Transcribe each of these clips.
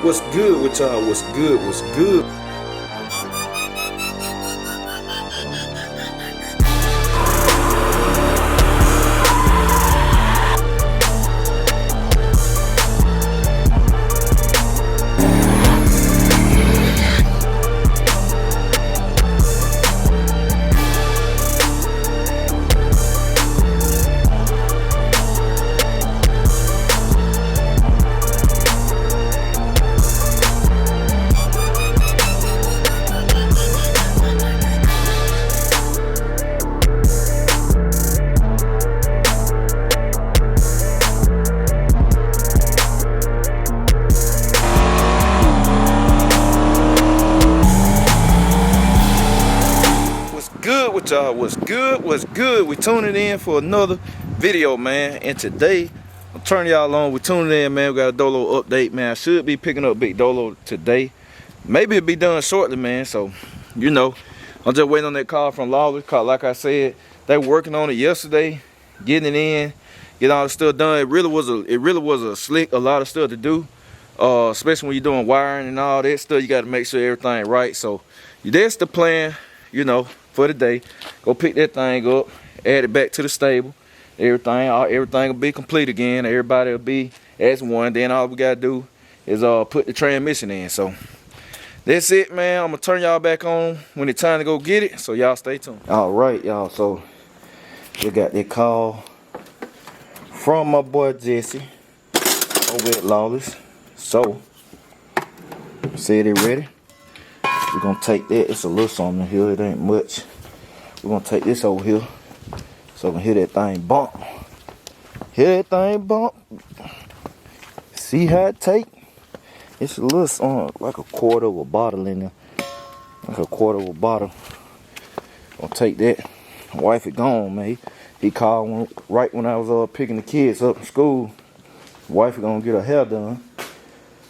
What's good with y'all? What's good? What's good? With y'all, what's good? We tuning in for another video, man. And today I'm turning y'all on. We're tuning in, man. We got a Dolo update, man. I should be picking up Big Dolo today. Maybe it'll be done shortly, man. So, you know, I'm just waiting on that call from Lawless. Cause like I said, they were working on it yesterday, getting it in, getting all the stuff done. It really was a lot of stuff to do. Especially when you're doing wiring and all that stuff, you got to make sure everything right. So that's the plan, you know, for the day. Go pick that thing up, add it back to the stable. Everything will be complete again. Everybody will be as one. Then all we gotta do is put the transmission in. So that's it, man. I'm gonna turn y'all back on when it's time to go get it. So y'all stay tuned. All right, y'all. So we got that call from my boy Jesse over at Lawless. So said it ready. We're gonna take that. It's a little something here. It ain't much. We're gonna take this over here so we can hear that thing bump. Hear that thing bump. See how it take? It's a little something like a quarter of a bottle in there. Like a quarter of a bottle. Gonna take that. My wife is gone, man. He called right when I was picking the kids up from school. My wife is gonna get her hair done.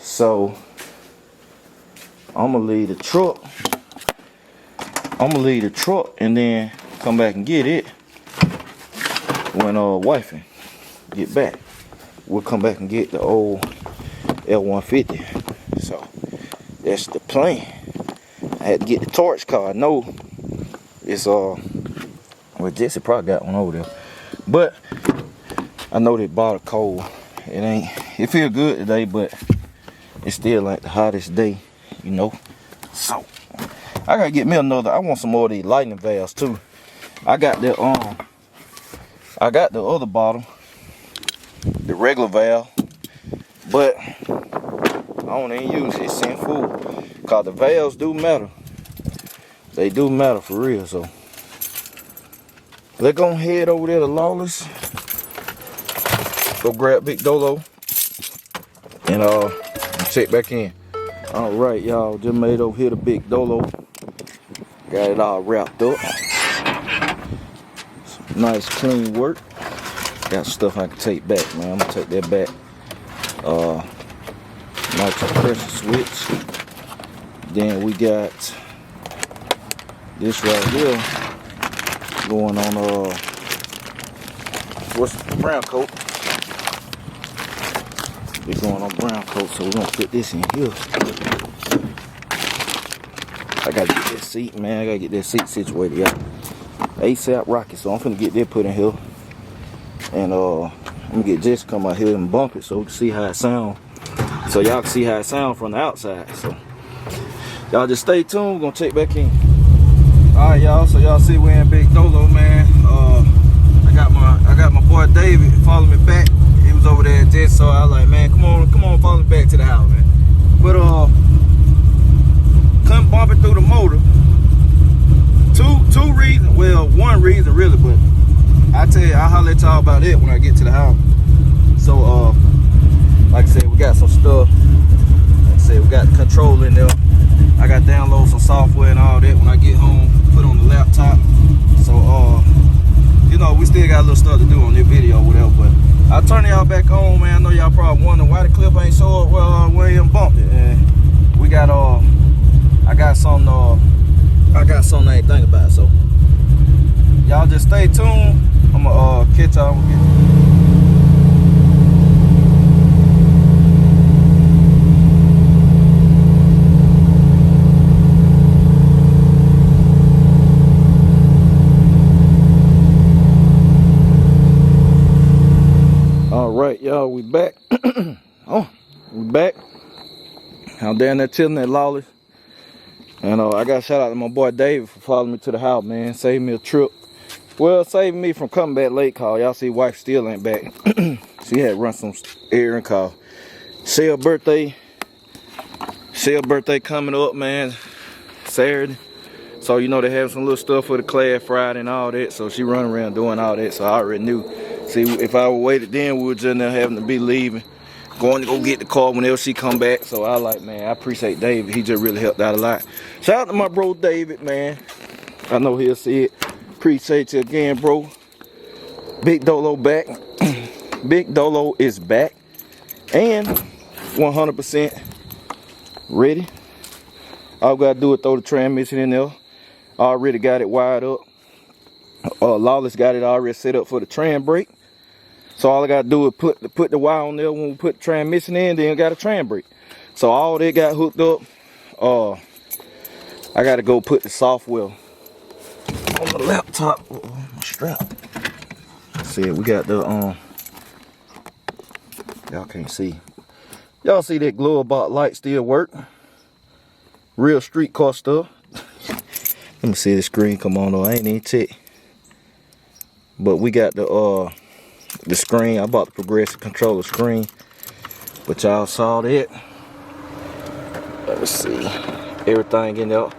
So I'm gonna leave the truck. And then come back and get it when wifey get back. We'll come back and get the old L150. So that's the plan. I had to get the torch car. I know it's well, Jesse probably got one over there, but I know they bought a cold. It feel good today, but it's still like the hottest day, you know. So I gotta get me another. I want some more of these lightning valves too. I got the other bottle, the regular valve, but I don't even use it. It's in full. Cause the valves do matter. They do matter for real. So let's go head over there to Lawless. Go grab Big Dolo and check back in. All right, y'all, just made over here to Big Dolo. Got it all wrapped up. Some nice clean work. Got stuff I can take back, man. I'm gonna take that back. Nitrous pressure switch. Then we got this right here going on what's the brown coat? We're going on brown coat, so we're gonna put this in here. I gotta get that seat, man. I gotta get that seat situated, y'all. ASAP rocket, so I'm finna get that put in here. And I'm gonna get Jess to come out here and bump it so we can see how it sound. So y'all can see how it sound from the outside. So y'all just stay tuned, we're gonna check back in. Alright, y'all, so y'all see we're in Big Dolo, man. I got my boy David following me back. He was over there at Jess, so I was like, man, come on, follow me back to the house, man. But couldn't bump it through the motor. Two reasons, well, one reason really, but I'll holler at y'all about it when I get to the house. So like I said, we got some stuff. Like I said, we got the control in there. I got to download some software and all that when I get home, put on the laptop. So you know, we still got a little stuff to do on this video or whatever, but I'll turn y'all back on, man. I know y'all probably wondering why the clip ain't so well where you bumped it. And we got I got something I ain't think about. So y'all just stay tuned. I'm gonna catch y'all. y'all, we back. Oh, we back. I'm down there chilling at Lawless. And I got a shout out to my boy David for following me to the house, man. Saved me a trip. Well, saving me from coming back late, call. Y'all see wife still ain't back. She had run some errand call. Shell's birthday coming up, man, Saturday. So, you know, they have some little stuff for the class Friday and all that. So she running around doing all that. So I already knew. See, if I would waited then, we were just now having to be leaving. Going to go get the car whenever she come back. So I like, man, I appreciate David. He just really helped out a lot. Shout out to my bro David, man. I know he'll see it. Appreciate you again, bro. Big Dolo back. Big Dolo is back. And 100% ready. All we gotta do is throw the transmission in there. Already got it wired up. Lawless got it already set up for the tram brake. So all I gotta do is put the wire on there when we put the transmission in, then got a tram brake. So all that got hooked up. I gotta go put the software on the laptop. Strap. See, we got the y'all can't see. Y'all see that glow about light still work? Real street car stuff. Let me see the screen come on though. I ain't even check. But we got the screen. I bought the progressive controller screen. But y'all saw that. Let me see. Everything in there.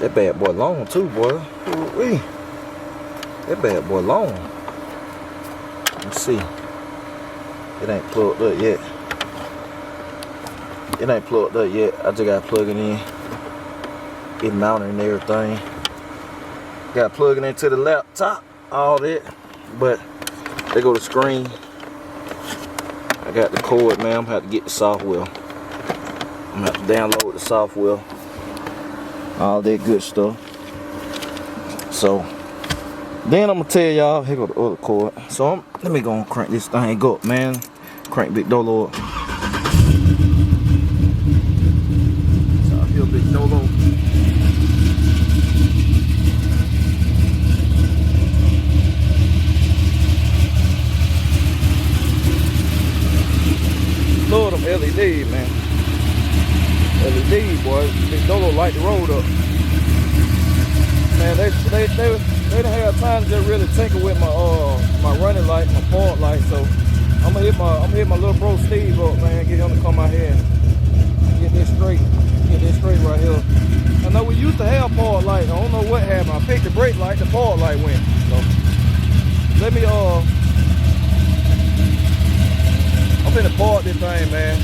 That bad boy long too, boy. Ooh-wee. That bad boy long. Let's see. It ain't plugged up yet. It ain't plugged up yet. I just gotta plug it in. It mounted and everything. Got to plug it into the laptop. All that. But they go to screen. I got the cord, man. I'm gonna have to get the software. I'm gonna have to download the software. All that good stuff. So then I'm gonna tell y'all, here go the other cord. So let me go and crank this thing up, man. Crank Big Dolo up. So I feel Big Dolo. Lord, them LED, man. LED, boy. Big Dolo light the road up. Man, they didn't have time to just really tinker with my running light, my park light. So I'm gonna hit my little bro Steve up, man. Get him to come out here and get this straight. Get this straight right here. I know we used to have park light. I don't know what happened. I picked the brake light, the park light went. So let me I'm finna park this thing, man.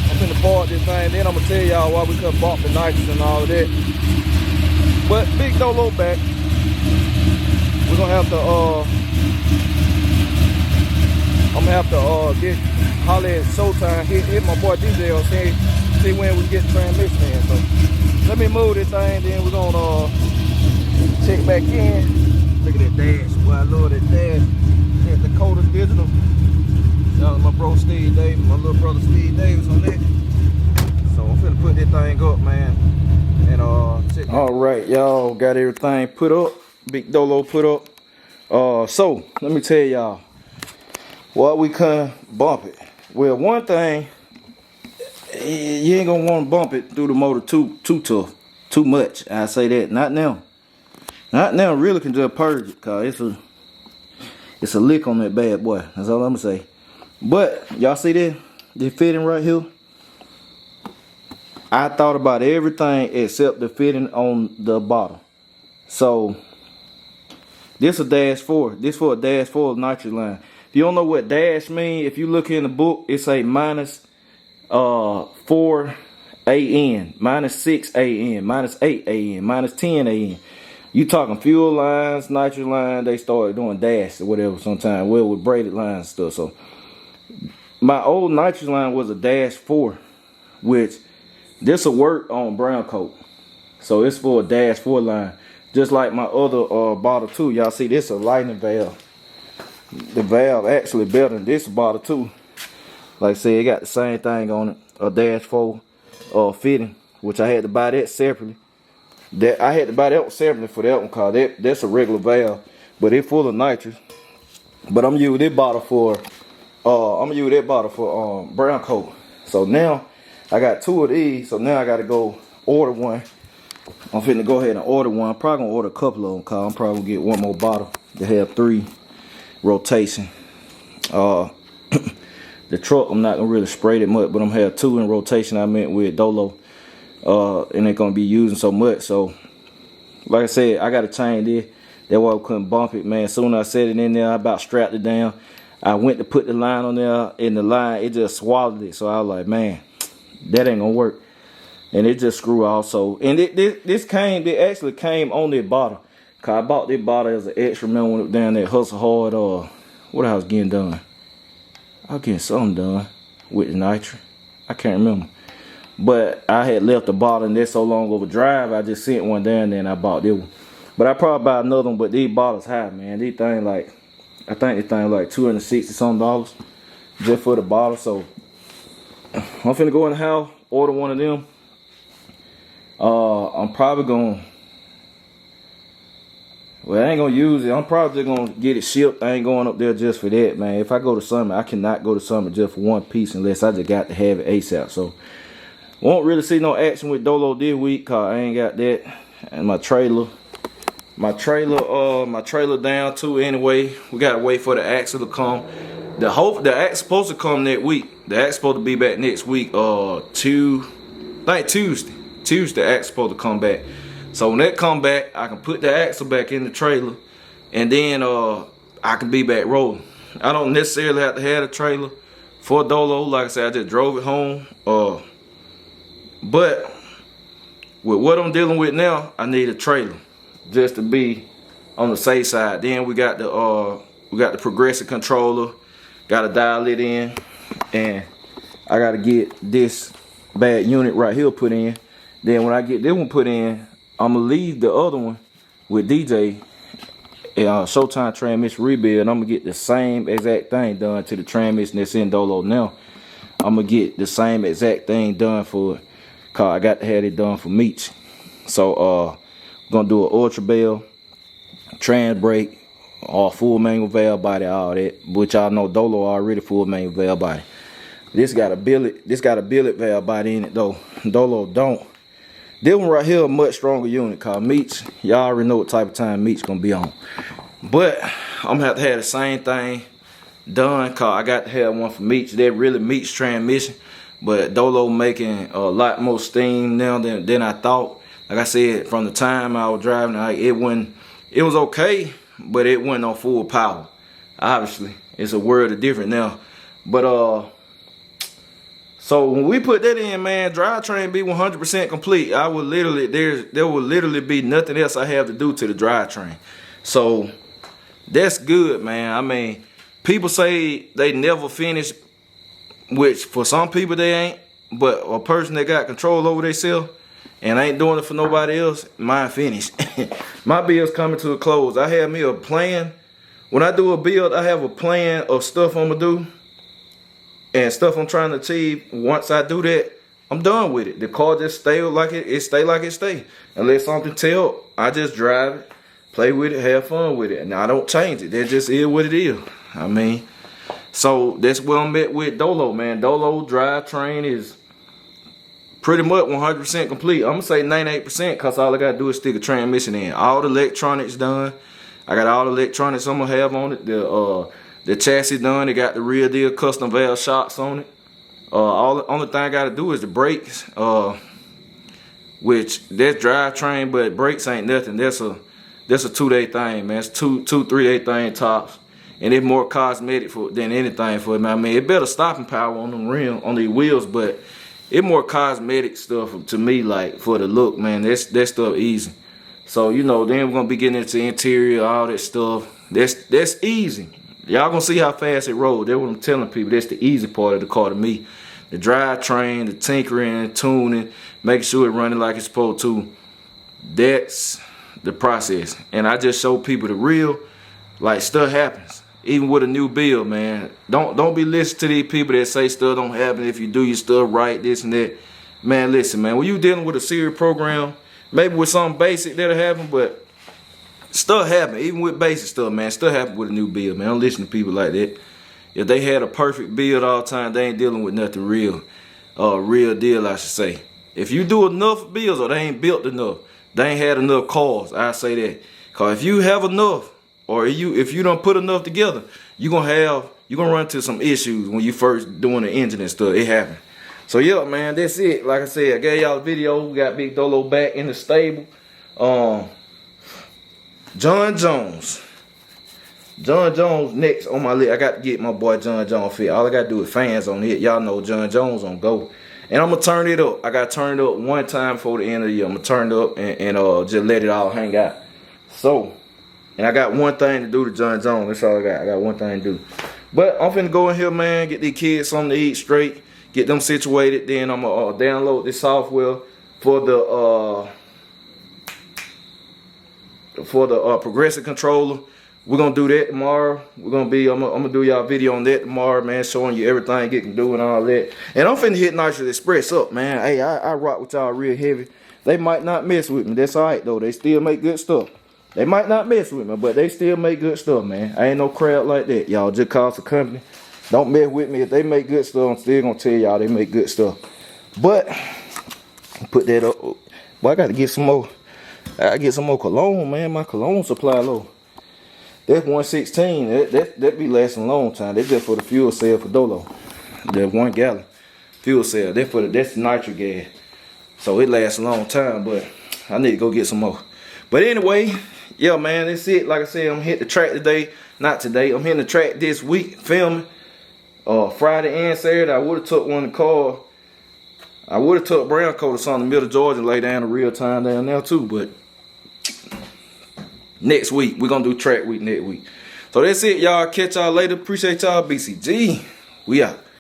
I'm finna park this thing. Then I'm gonna tell y'all why we couldn't bump the nitrous and all of that. But Big Dolo back. We're gonna have to I'm gonna have to get holler at Showtime, hit my boy DJ or see when we get the transmission in. So let me move this thing, then we're gonna check back in. Look at that dash, boy. I love that dash. At the Dakota Digital. Shout out to my bro Steve Davis, my little brother Steve Davis on that. So I'm finna put this thing up, man. And check. Alright, y'all got everything put up. Big Dolo put up. So let me tell y'all why we couldn't bump it. Well, one thing, you ain't gonna want to bump it through the motor too tough, too much. I say that. Not now. Not now. Really can just purge it, cause it's a lick on that bad boy. That's all I'm gonna say. But y'all see that? The fitting right here. I thought about everything except the fitting on the bottom. So this a dash 4. This for a dash 4 nitrous line. If you don't know what dash mean, if you look in the book, it's a minus 4 AN, minus 6 AN, minus 8 AN, minus 10 AN. You talking fuel lines, nitrous line, they started doing dash or whatever sometimes. Well, with braided lines and stuff. So my old nitrous line was a dash 4, which this will work on brown coat. So it's for a dash 4 line. Just like my other bottle too. Y'all see this a lightning valve. The valve actually better than this bottle too. Like I said, it got the same thing on it. A dash 4 fitting, which I had to buy that separately. I had to buy that one separately for that one, cause that's a regular valve, but it's full of nitrous. But I'm using this bottle for I'm gonna use that bottle for brown coat. So now I got 2 of these. So now I gotta go order one. I'm finna go ahead and order one. I'm probably gonna order a couple of them, cause I'm probably gonna get one more bottle to have 3 rotation. The truck, I'm not gonna really spray it much, but I'm gonna have 2 in rotation. I meant with Dolo, and ain't gonna be using so much. So, like I said, I gotta change this. That's why I couldn't bump it, man. Soon as I set it in there, I about strapped it down. I went to put the line on there, and the line, it just swallowed it. So I was like, man, that ain't gonna work. And it just screwed also. And this actually came on this bottle. Cause I bought this bottle as an extra, man, when it was down there Hustle Hard, what I was getting done. I was getting something done with the Nitrous. I can't remember. But I had left the bottle and that's so long overdrive, I just sent one down there and I bought this one. But I probably buy another one, but these bottles high, man. These things like, I think this thing like $260 something just for the bottle. So I'm finna go in the house, order one of them. I'm probably gonna, well, I ain't gonna use it. I'm probably just gonna get it shipped. I ain't going up there just for that, man. If I go to Summit, I cannot go to Summit just for one piece unless I just got to have it ASAP. So won't really see no action with Dolo this week, cause I ain't got that. And my trailer down too anyway. We gotta wait for the axle to come. The axle supposed to come next week. The axle supposed to be back next week. Tuesday. Tuesday axle supposed to come back. So when that come back, I can put the axle back in the trailer, and then I can be back rolling. I don't necessarily have to have a trailer for Dolo. Like I said, I just drove it home. But with what I'm dealing with now, I need a trailer just to be on the safe side. Then we got the progressive controller, gotta dial it in, and I gotta get this bad unit right here put in. Then when I get this one put in, I'm gonna leave the other one with DJ Showtime transmission rebuild, and I'm gonna get the same exact thing done to the transmission that's in Dolo now. I'm gonna get the same exact thing done for it, cause I got to have it done for Meech. So gonna do an ultra bell, trans brake, or full manual valve body, all that, which y'all know Dolo already full manual valve body. This got a billet valve body in it though. Dolo don't. This one right here a much stronger unit called Meech. Y'all already know what type of time Meech gonna be on. But I'm gonna have to have the same thing done, cause I got to have one for Meech. That really Meech transmission. But Dolo making a lot more steam now than I thought. Like I said, from the time I was driving, it was okay, but it wasn't on full power. Obviously, it's a world of different now. But so when we put that in, man, drivetrain be 100% complete. I would literally, there would literally be nothing else I have to do to the drivetrain. So that's good, man. I mean, people say they never finish, which for some people they ain't. But a person that got control over themselves and ain't doing it for nobody else, mine finished. My bill's coming to a close. I have me a plan. When I do a build, I have a plan of stuff I'm gonna do and stuff I'm trying to achieve. Once I do that, I'm done with it. The car just stay like it stay. Unless something tell, I just drive it, play with it, have fun with it, and I don't change it. That just is what it is. I mean, so that's where I'm at with Dolo, man. Dolo drivetrain is pretty much 100% complete. I'm gonna say 98% because all I gotta do is stick a transmission in. All the electronics done. I got all the electronics I'm gonna have on it. The chassis done. It got the real deal custom valve shocks on it. The only thing I gotta do is the brakes, which that's drivetrain, but brakes ain't nothing. That's a 2-day thing, man. It's 3-day thing tops, and it's more cosmetic than anything for it. I mean, it better stopping power on them rims, on these wheels, but it's more cosmetic stuff to me, like for the look, man. That stuff easy. So you know, then we're gonna be getting into interior, all that stuff. That's easy. Y'all gonna see how fast it rolls. That's what I'm telling people. That's the easy part of the car to me. The drivetrain, the tinkering, tuning, making sure it's running like it's supposed to. That's the process. And I just show people the real, like stuff happens. Even with a new build, man. Don't be listening to these people that say stuff don't happen if you do your stuff right, this and that. Man, listen, man. When you dealing with a serious program, maybe with something basic that'll happen, but stuff happen. Even with basic stuff, man. Stuff happen with a new build, man. Don't listen to people like that. If they had a perfect build all the time, they ain't dealing with nothing real. Real deal, I should say. If you do enough builds or they ain't built enough, they ain't had enough cars, I say that. Cause if you have enough, or if you don't put enough together, you're gonna run into some issues when you first doing the engine and stuff. It happens. So yeah, man, that's it. Like I said, I gave y'all a video. We got Big Dolo back in the stable. John Jones next on my list. I got to get my boy John Jones fit. All I got to do is fans on it. Y'all know John Jones on go. And I'm going to turn it up. I got to turn it up one time before the end of the year. I'm going to turn it up and just let it all hang out. So, and I got one thing to do to John Jones. That's all I got. I got one thing to do. But I'm finna go in here, man, get these kids something to eat straight, get them situated. Then I'm going to download this software for the progressive controller. We're gonna do that tomorrow. I'm gonna do y'all video on that tomorrow, man, showing you everything it can do and all that. And I'm finna hit Nitrous Express up, man. Hey, I rock with y'all real heavy. They might not mess with me. That's alright though. They still make good stuff. They might not mess with me, but they still make good stuff, man. I ain't no crowd like that, y'all. Just cause a company. Don't mess with me. If they make good stuff, I'm still gonna tell y'all they make good stuff. But put that up. Boy, I gotta get some more. I get some more cologne, man. My cologne supply low. That's 116. That be lasting a long time. That's just for the fuel cell for Dolo. The 1 gallon fuel cell. That's nitric gas. So it lasts a long time, but I need to go get some more. But anyway, yeah, man, that's it. Like I said, I'm hitting the track today. Not today. I'm hitting the track this week, filming. Friday and Saturday. I would have took one in the car. I would have took brown coat or something in the middle of Georgia and lay down a real time down there too, but next week, we're going to do track week next week. So that's it, y'all. Catch y'all later. Appreciate y'all. BCG. We out.